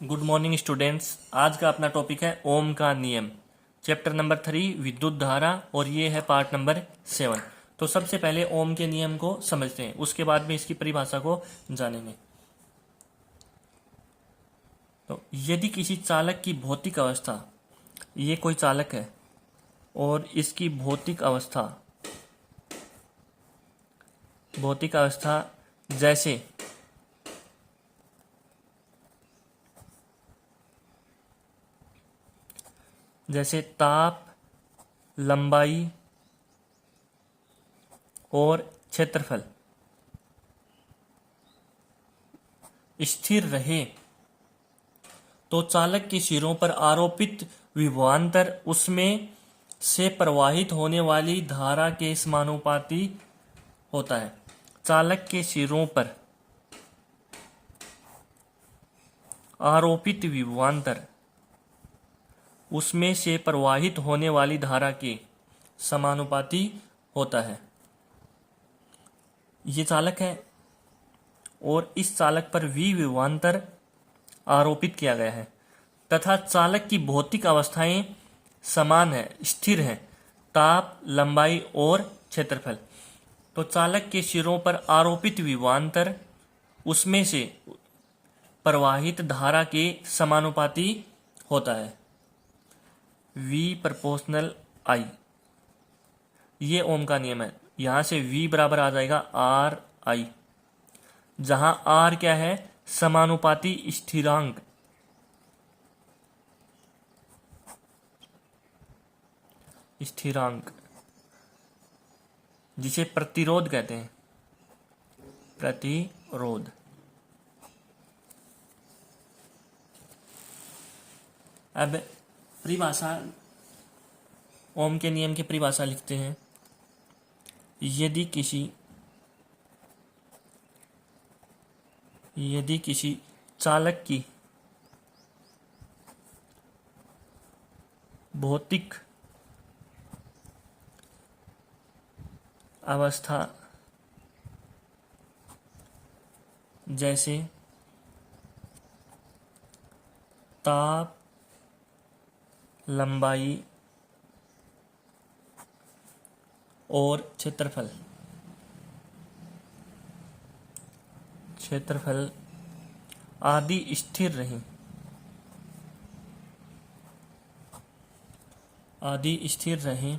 Good morning students. आज का अपना टॉपिक है ओम का नियम, चैप्टर नंबर 3 विद्युत धारा, और ये है पार्ट नंबर 7। तो सबसे पहले ओम के नियम को समझते हैं, उसके बाद में इसकी परिभाषा को जानेंगे। तो यदि किसी चालक की भौतिक अवस्था, ये कोई चालक है और इसकी भौतिक अवस्था जैसे ताप, लंबाई और क्षेत्रफल स्थिर रहे तो चालक के सिरों पर आरोपित विभवांतर उसमें से प्रवाहित होने वाली धारा के समानुपाती होता है। चालक के सिरों पर आरोपित विभवांतर उसमें से प्रवाहित होने वाली धारा के समानुपाती होता है। ये चालक है और इस चालक पर V विभवांतर आरोपित किया गया है तथा चालक की भौतिक अवस्थाएं समान है, स्थिर है, ताप, लंबाई और क्षेत्रफल। तो चालक के सिरों पर आरोपित विभवांतर उसमें से प्रवाहित धारा के समानुपाती होता है, V प्रोपोर्शनल I। ये ओम का नियम है। यहां से V बराबर आ जाएगा RI, जहां R क्या है? समानुपाती स्थिरांक, जिसे प्रतिरोध कहते हैं, प्रतिरोध। अब परिभाषा, ओम के नियम की परिभाषा लिखते हैं। यदि किसी चालक की भौतिक अवस्था जैसे ताप, लंबाई और क्षेत्रफल आदि स्थिर रहें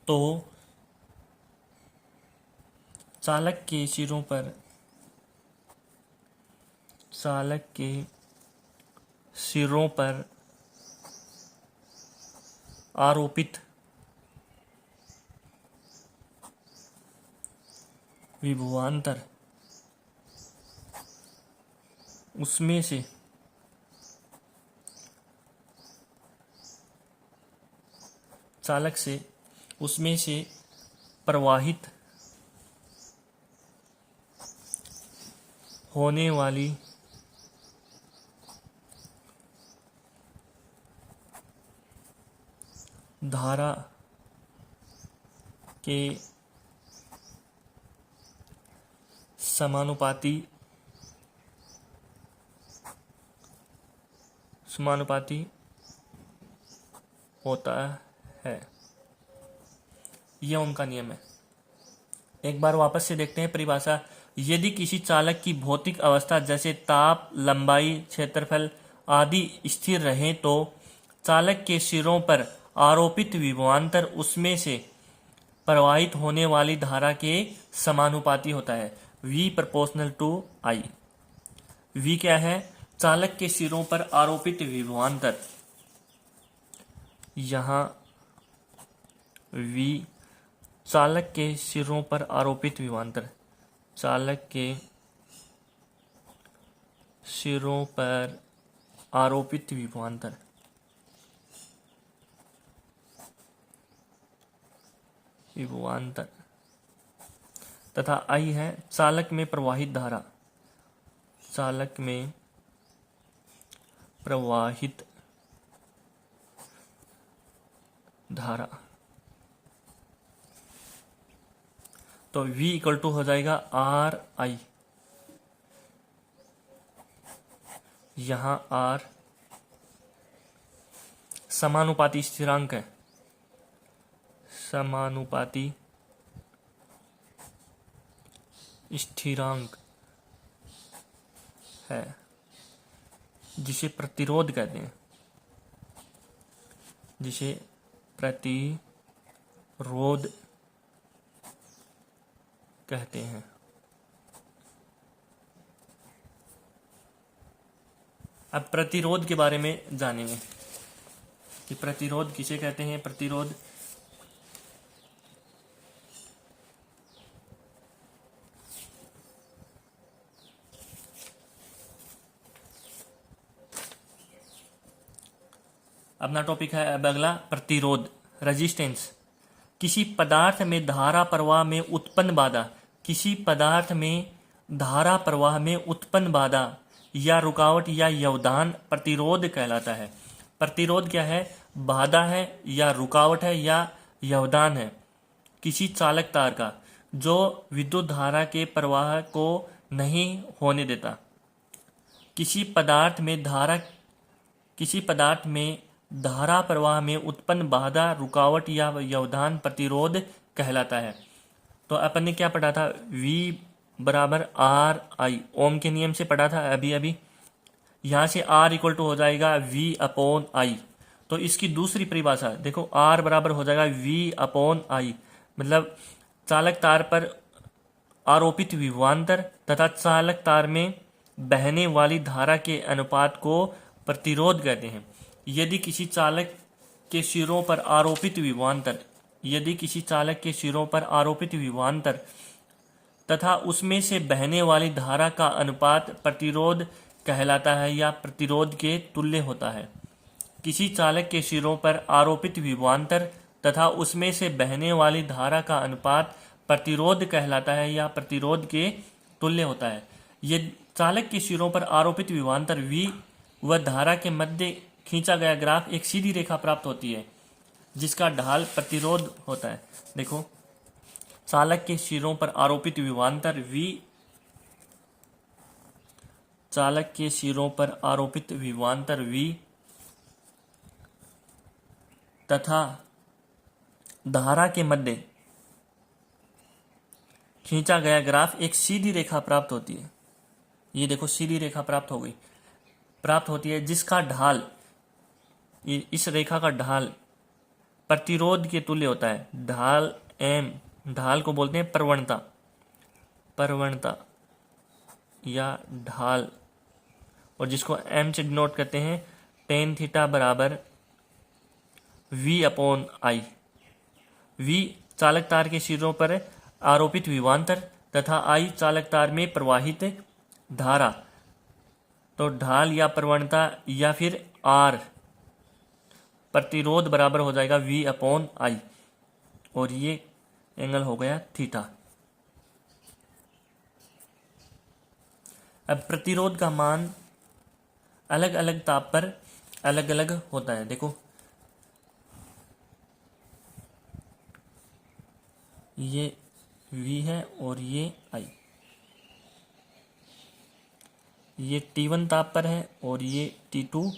तो चालक के सिरों पर आरोपित विभवांतर उसमें से प्रवाहित होने वाली धारा के समानुपाती होता है। यह उनका नियम है। एक बार वापस से देखते हैं परिभाषा। यदि किसी चालक की भौतिक अवस्था जैसे ताप, लंबाई, क्षेत्रफल आदि स्थिर रहें तो चालक के सिरों पर आरोपित विभवांतर उसमें से प्रवाहित होने वाली धारा के समानुपाती होता है, V proportional to I। V क्या है? चालक के सिरों पर आरोपित विभवांतर। यहां V चालक के सिरों पर आरोपित विभवांतर, चालक के सिरों पर आरोपित विभवांतर तथा I है चालक में प्रवाहित धारा। तो V इक्वल टू हो जाएगा RI। यहाँ R समानुपाती स्थिरांक है, समानुपाती स्थिरांक है जिसे प्रतिरोध कहते हैं, जिसे प्रतिरोध कहते हैं। अब प्रतिरोध के बारे में जानेंगे कि प्रतिरोध किसे कहते हैं। प्रतिरोध अपना टॉपिक है अब अगला, प्रतिरोध, रेजिस्टेंस। किसी पदार्थ में धारा प्रवाह में उत्पन्न बाधा, किसी पदार्थ में धारा प्रवाह में उत्पन्न बाधा या रुकावट या व्यवधान प्रतिरोध कहलाता है। प्रतिरोध क्या है? बाधा है या रुकावट है या व्यवधान है किसी चालक तार का, जो विद्युत धारा के प्रवाह को नहीं होने देता। किसी पदार्थ में धारा प्रवाह में उत्पन्न बाधा, रुकावट या व्यवधान प्रतिरोध कहलाता है। तो अपन ने क्या पढ़ा था? V बराबर आर आई, ओम के नियम से पढ़ा था अभी। यहाँ से R इक्वल टू हो जाएगा V अपॉन आई। तो इसकी दूसरी परिभाषा देखो, R बराबर हो जाएगा V अपॉन आई, मतलब चालक तार पर आरोपित विभवांतर तथा चालक तार में बहने वाली धारा के अनुपात को प्रतिरोध कहते हैं। यदि किसी चालक के सिरों पर आरोपित विभवांतर तथा उसमें से बहने वाली धारा का अनुपात प्रतिरोध कहलाता है या प्रतिरोध के तुल्य होता है। किसी चालक के सिरों पर आरोपित विभवांतर तथा उसमें से बहने वाली धारा का अनुपात प्रतिरोध कहलाता है या प्रतिरोध के तुल्य होता है। यदि चालक के सिरों पर आरोपित विभवांतर V व धारा के मध्य खींचा गया ग्राफ एक सीधी रेखा प्राप्त होती है जिसका ढाल प्रतिरोध होता है। देखो, चालक के सिरों पर आरोपित विभवांतर V, चालक के सिरों पर आरोपित विभवांतर V तथा धारा के मध्य खींचा गया ग्राफ एक सीधी रेखा प्राप्त होती है। ये देखो, सीधी रेखा प्राप्त होती है जिसका ढाल, इस रेखा का ढाल प्रतिरोध के तुल्य होता है। ढाल M, ढाल को बोलते हैं प्रवणता या ढाल, और जिसको M से डिनोट करते हैं टेन थीटा बराबर V अपॉन आई। V चालक तार के सिरों पर आरोपित विभवांतर तथा I चालक तार में प्रवाहित धारा। तो ढाल या प्रवणता या फिर R प्रतिरोध बराबर हो जाएगा V अपॉन आई, और ये एंगल हो गया थीटा। अब प्रतिरोध का मान अलग अलग ताप पर अलग अलग होता है। देखो, ये V है और ये I, ये T1 ताप पर है और ये T2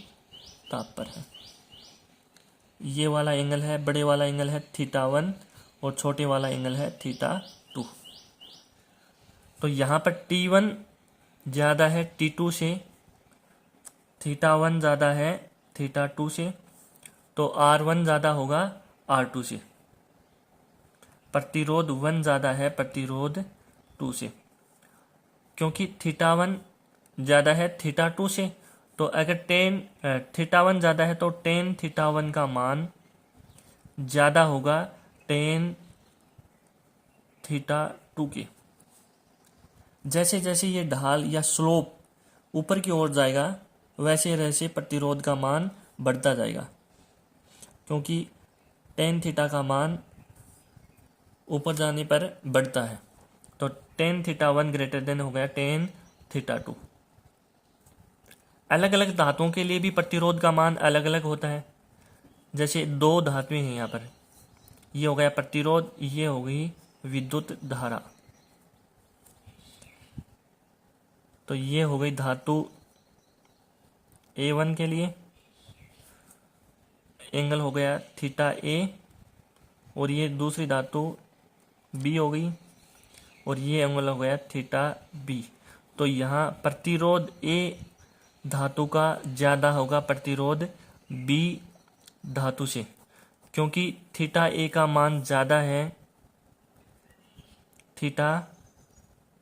ताप पर है। ये वाला एंगल है, बड़े वाला एंगल है θ1 और छोटे वाला एंगल है θ2। तो यहाँ पर T1 ज़्यादा है T2 से, θ1 ज़्यादा है θ2 से, तो R1 ज़्यादा होगा R2 से। प्रतिरोध 1 ज़्यादा है प्रतिरोध 2 से, क्योंकि θ1 ज़्यादा है θ2 से। तो अगर θ1 ज़्यादा है तो tan θ1 का मान ज़्यादा होगा tan θ2 के। जैसे जैसे ये ढाल या स्लोप ऊपर की ओर जाएगा वैसे वैसे प्रतिरोध का मान बढ़ता जाएगा, क्योंकि tan θ का मान ऊपर जाने पर बढ़ता है। तो tan θ1 ग्रेटर देन हो गया tan θ2। अलग अलग धातुओं के लिए भी प्रतिरोध का मान अलग अलग होता है। जैसे दो धातुएं हैं यहाँ पर, ये हो गया प्रतिरोध, ये हो गई विद्युत धारा। तो ये हो गई धातु A1 के लिए एंगल हो गया थीटा ए, और ये दूसरी धातु बी हो गई, और ये एंगल हो गया थीटा बी। तो यहाँ प्रतिरोध ए धातु का ज़्यादा होगा प्रतिरोध बी धातु से, क्योंकि थीटा ए का मान ज़्यादा है थीटा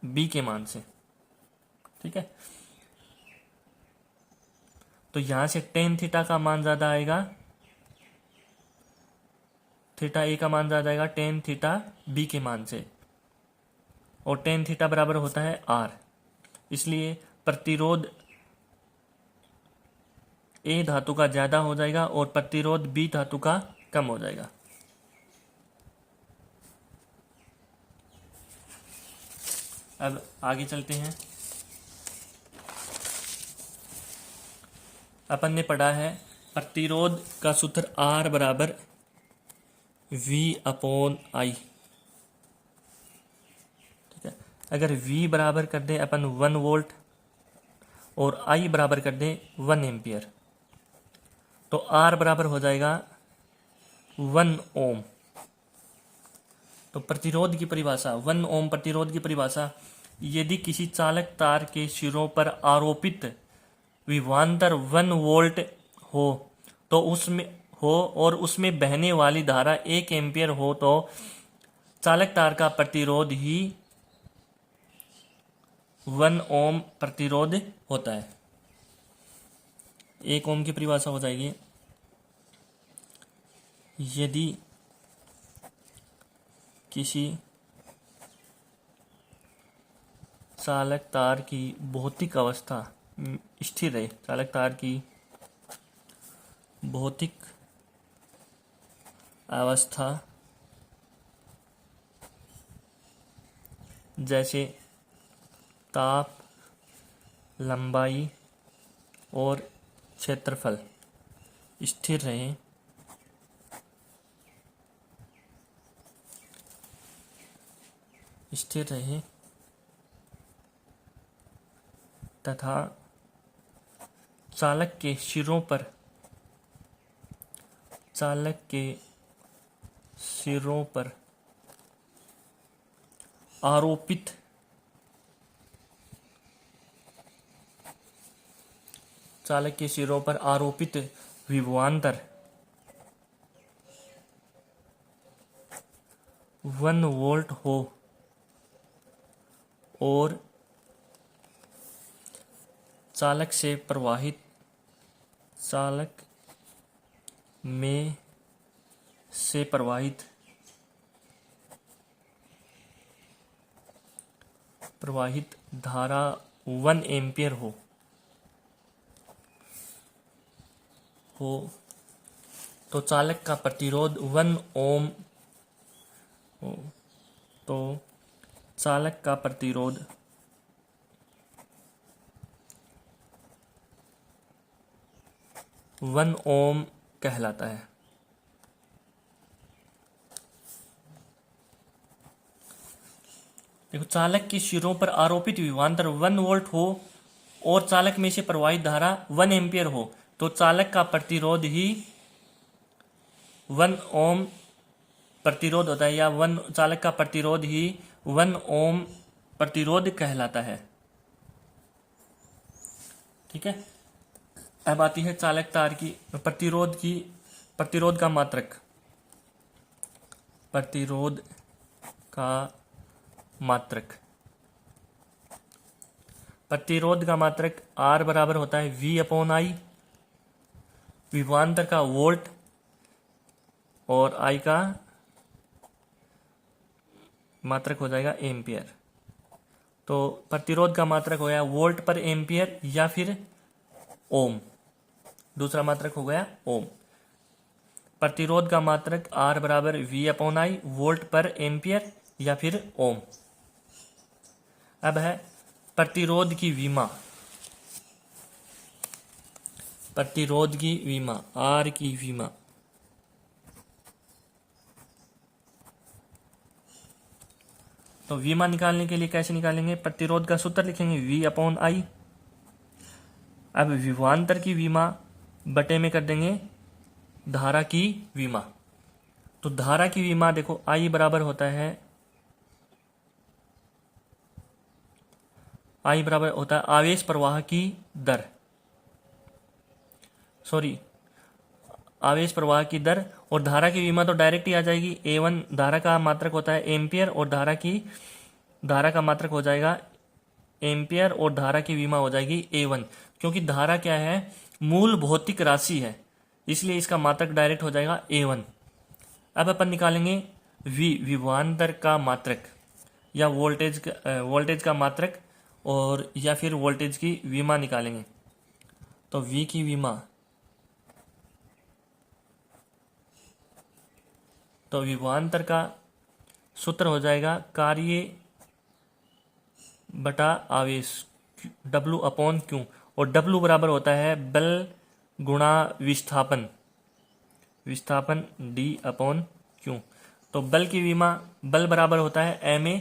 बी के मान से। ठीक है, तो यहाँ से टेन थीटा का मान ज़्यादा आएगा, थीटा ए का मान ज़्यादा आएगा टेन थीटा बी के मान से, और टेन थीटा बराबर होता है आर। इसलिए प्रतिरोध ए धातु का ज़्यादा हो जाएगा और प्रतिरोध बी धातु का कम हो जाएगा। अब आगे चलते हैं। अपन ने पढ़ा है प्रतिरोध का सूत्र R बराबर V/I। ठीक है, अगर V बराबर कर दें अपन 1 वोल्ट और I बराबर कर दें 1 एम्पियर, तो R बराबर हो जाएगा 1 ओम। तो प्रतिरोध की परिभाषा 1 ओम प्रतिरोध की परिभाषा, यदि किसी चालक तार के सिरों पर आरोपित विभवांतर 1 वोल्ट हो तो उसमें और उसमें बहने वाली धारा 1 एम्पियर हो, तो चालक तार का प्रतिरोध ही 1 ओम प्रतिरोध होता है। 1 ओम की परिभाषा हो जाएगी, यदि किसी चालक तार की भौतिक अवस्था स्थिर रहे, चालक तार की भौतिक अवस्था जैसे ताप, लंबाई और क्षेत्रफल स्थिर रहे, तथा चालक के सिरों पर आरोपित विभवांतर 1 वोल्ट हो और चालक में से प्रवाहित धारा 1 एम्पियर हो तो चालक का प्रतिरोध 1 ओम हो, तो चालक का प्रतिरोध 1 ओम कहलाता है। देखो, चालक के सिरों पर आरोपित विभवांतर 1 वोल्ट हो और चालक में से प्रवाहित धारा 1 एम्पियर हो, तो चालक का प्रतिरोध ही 1 ओम प्रतिरोध होता है, या चालक का प्रतिरोध ही 1 ओम प्रतिरोध कहलाता है। ठीक है, अब आती है चालक तार की प्रतिरोध का मात्रक। प्रतिरोध का मात्रक R बराबर होता है V/I, विभवांतर का वोल्ट और I का मात्रक हो जाएगा एम्पियर। तो प्रतिरोध का मात्रक हो गया वोल्ट पर एम्पियर या फिर ओम, दूसरा मात्रक हो गया ओम। प्रतिरोध का मात्रक R बराबर V/I, वोल्ट पर एम्पियर या फिर ओम। अब है प्रतिरोध की विमा, R की विमा। तो विमा निकालने के लिए कैसे निकालेंगे? प्रतिरोध का सूत्र लिखेंगे V/I, अब विभवांतर की विमा बटे में कर देंगे धारा की विमा। तो धारा की विमा देखो I बराबर होता है, I बराबर होता है आवेश प्रवाह की दर, सॉरी आवेश प्रवाह की दर, और धारा की विमा तो डायरेक्ट ही आ जाएगी। A1 धारा का मात्रक होता है एम्पियर, और धारा का मात्रक हो जाएगा एम्पियर, और धारा की विमा हो जाएगी A1। क्योंकि धारा क्या है, मूल भौतिक राशि है, इसलिए इसका मात्रक डायरेक्ट हो जाएगा A1। अब अपन निकालेंगे विभवांतर का मात्रक, या वोल्टेज का मात्रक, और या फिर वोल्टेज की विमा निकालेंगे। तो V की विमा, तो विभवांतर का सूत्र हो जाएगा कार्य बटा आवेश W अपॉन Q, और W बराबर होता है बल गुणा विस्थापन D अपॉन Q। तो बल की विमा, बल बराबर होता है Ma,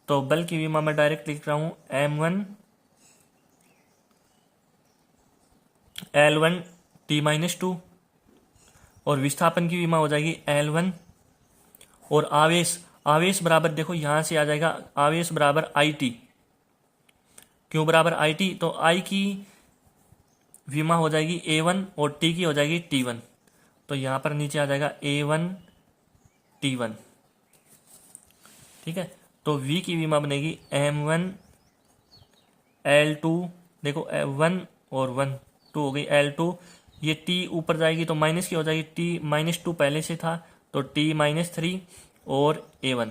तो बल की विमा मैं डायरेक्ट लिख रहा हूं M1 L1 T-2, और विस्थापन की विमा हो जाएगी L1, और आवेश बराबर देखो यहां से आ जाएगा आवेश बराबर IT, Q बराबर IT, तो I की विमा हो जाएगी A1 और T की हो जाएगी T1, तो यहां पर नीचे आ जाएगा A1 T1। ठीक है, तो V की विमा बनेगी M1 L2, देखो 1 और 1 2 हो गई L2, ये T ऊपर जाएगी तो माइनस की हो जाएगी, T-2 पहले से था तो T-3 और A1,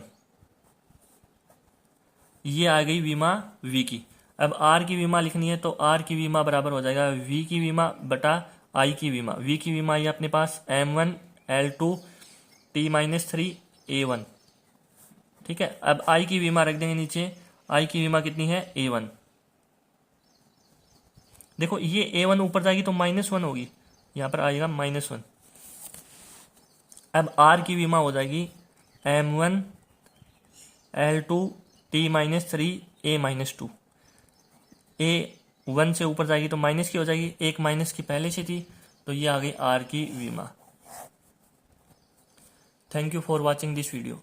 ये आ गई विमा V की। अब R की विमा लिखनी है, तो R की विमा बराबर हो जाएगा V की विमा बटा I की विमा। V की विमा ये अपने पास M1 L2 T-3 A1। ठीक है, अब I की विमा रख देंगे नीचे, I की विमा कितनी है A1। देखो ये A1 ऊपर जाएगी तो -1 होगी, यहां पर आएगा -1। अब R की विमा हो जाएगी M1 L2 T-3 A-2। A1 से ऊपर जाएगी तो माइनस की हो जाएगी, एक माइनस की पहले से थी, तो ये आ गई R की विमा। Thank you for watching this video.